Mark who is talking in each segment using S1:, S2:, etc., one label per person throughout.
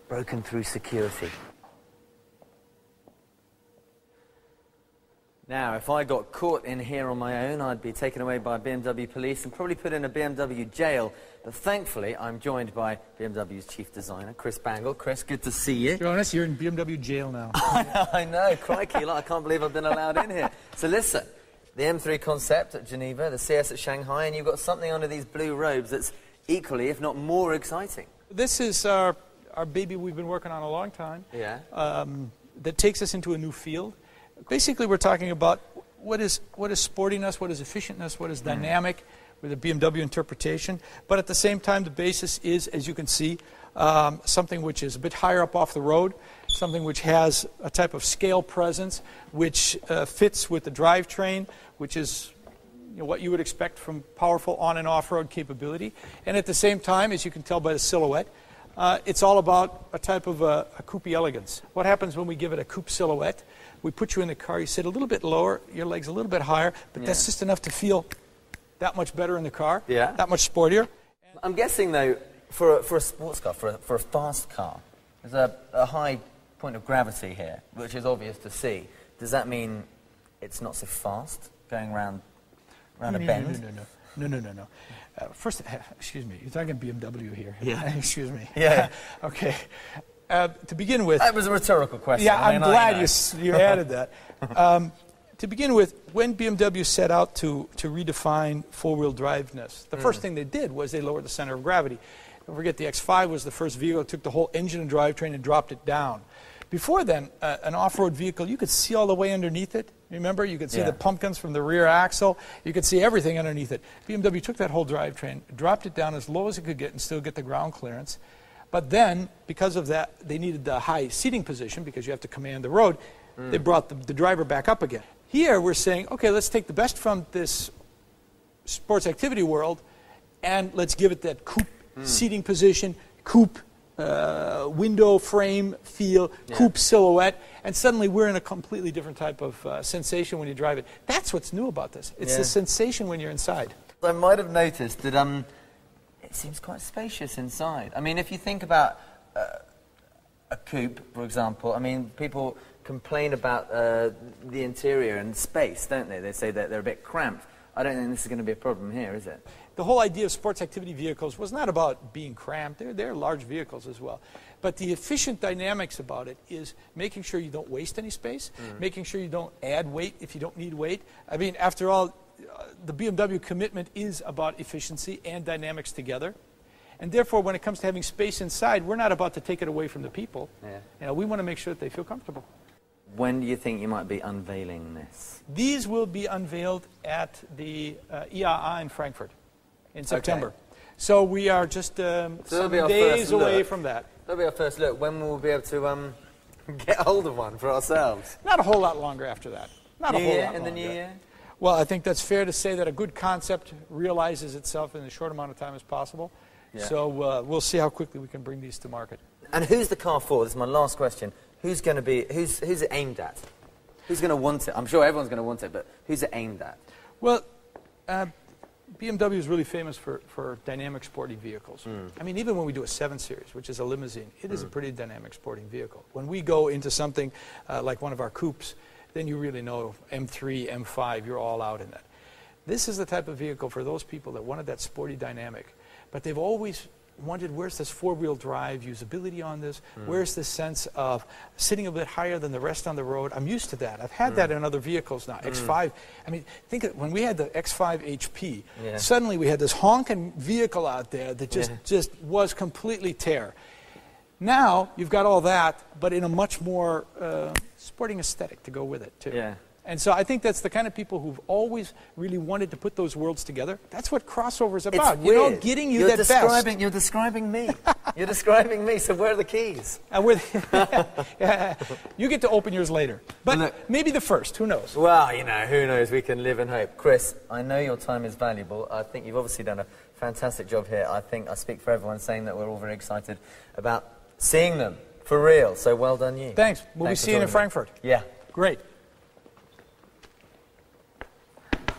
S1: broken through security. Now, if I got caught in here on my own, I'd be taken away by BMW police and probably put in a BMW jail. But thankfully, I'm joined by BMW's chief designer, Chris Bangle. Chris, good to see you.
S2: Jonas, you're in BMW jail now.
S1: I know, crikey, I can't believe I've been allowed in here. So listen, the M3 concept at Geneva, the CS at Shanghai, and you've got something under these blue robes that's equally, if not more, exciting.
S2: This is our baby we've been working on a long time.
S1: Yeah.
S2: That takes us into a new field. Basically, we're talking about what is sportiness, what is efficientness, what is dynamic with a BMW interpretation. But at the same time, the basis is, as you can see, something which is a bit higher up off the road, something which has a type of scale presence, which fits with the drivetrain, which is what you would expect from powerful on- and off-road capability. And at the same time, as you can tell by the silhouette, it's all about a type of a coupe elegance. What happens when we give it a coupe silhouette? We put you in the car, you sit a little bit lower, your legs a little bit higher, but that's just enough to feel that much better in the car, that much sportier.
S1: I'm guessing, though, for a sports car, for a fast car, there's a high point of gravity here, which is obvious to see. Does that mean it's not so fast going around a bend?
S2: No. First, excuse me, you're talking BMW here.
S1: Yeah.
S2: Excuse me.
S1: Yeah.
S2: Okay. To begin with...
S1: That was a rhetorical question.
S2: Yeah, I'm glad you added that. To begin with, when BMW set out to redefine four-wheel driveness, the first thing they did was they lowered the center of gravity. Don't forget, the X5 was the first vehicle that took the whole engine and drivetrain and dropped it down. Before then, an off-road vehicle, you could see all the way underneath it. Remember, you could see the pumpkins from the rear axle. You could see everything underneath it. BMW took that whole drivetrain, dropped it down as low as it could get and still get the ground clearance. But then, because of that, they needed the high seating position because you have to command the road. They brought the driver back up again. Here, we're saying, okay, let's take the best from this sports activity world and let's give it that coupe seating position, coupe window frame feel, coupe silhouette, and suddenly we're in a completely different type of sensation when you drive it. That's what's new about this. It's the sensation when you're inside.
S1: I might have noticed that it seems quite spacious inside. I mean, if you think about a coupe, for example, I mean, people complain about the interior and space, don't they? They say that they're a bit cramped. I don't think this is going to be a problem here, is it?
S2: The whole idea of sports activity vehicles was not about being cramped. They're large vehicles as well. But the efficient dynamics about it is making sure you don't waste any space, making sure you don't add weight if you don't need weight. I mean, after all, the BMW commitment is about efficiency and dynamics together. And therefore, when it comes to having space inside, we're not about to take it away from the people. We want to make sure that they feel comfortable.
S1: When do you think you might be unveiling this?
S2: These will be unveiled at the IAA in Frankfurt in September. So we are just some days away from that.
S1: That'll be our first look. When will we be able to get hold of one for ourselves?
S2: Not a whole lot longer after that. Not a whole lot longer.
S1: In the new year?
S2: Well, I think that's fair to say that a good concept realizes itself in as short amount of time as possible. So we'll see how quickly we can bring these to market.
S1: And who's the car for? This is my last question. Who's going to be? Who's it aimed at? Who's going to want it? I'm sure everyone's going to want it, but who's it aimed at?
S2: Well, BMW is really famous for dynamic sporting vehicles. I mean, even when we do a 7 Series, which is a limousine, it is a pretty dynamic sporting vehicle. When we go into something like one of our coupes, then you really know M3, M5, you're all out in that. This is the type of vehicle for those people that wanted that sporty dynamic, but they've always wondered, where's this four-wheel drive usability on this? Where's this sense of sitting a bit higher than the rest on the road? I'm used to that. I've had that in other vehicles now. X5, I mean, think of, when we had the X5 HP, suddenly we had this honking vehicle out there that just was completely tear. Now, you've got all that, but in a much more sporting aesthetic to go with it, too. And so I think that's the kind of people who've always really wanted to put those worlds together. That's what crossover's about.
S1: It's weird.
S2: You know, getting you that best.
S1: You're describing me. You're describing me, so where are the keys?
S2: You get to open yours later. But look, maybe the first, who knows?
S1: Well, you know, who knows? We can live and hope. Chris, I know your time is valuable. I think you've obviously done a fantastic job here. I think I speak for everyone saying that we're all very excited about seeing them for real. So well done you.
S2: Thanks. We'll be seeing you in Frankfurt.
S1: Yeah.
S2: Great.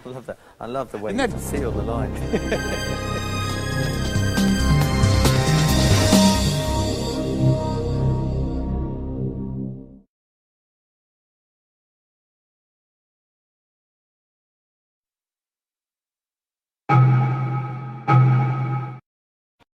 S1: I love that. I love the way you seal the line.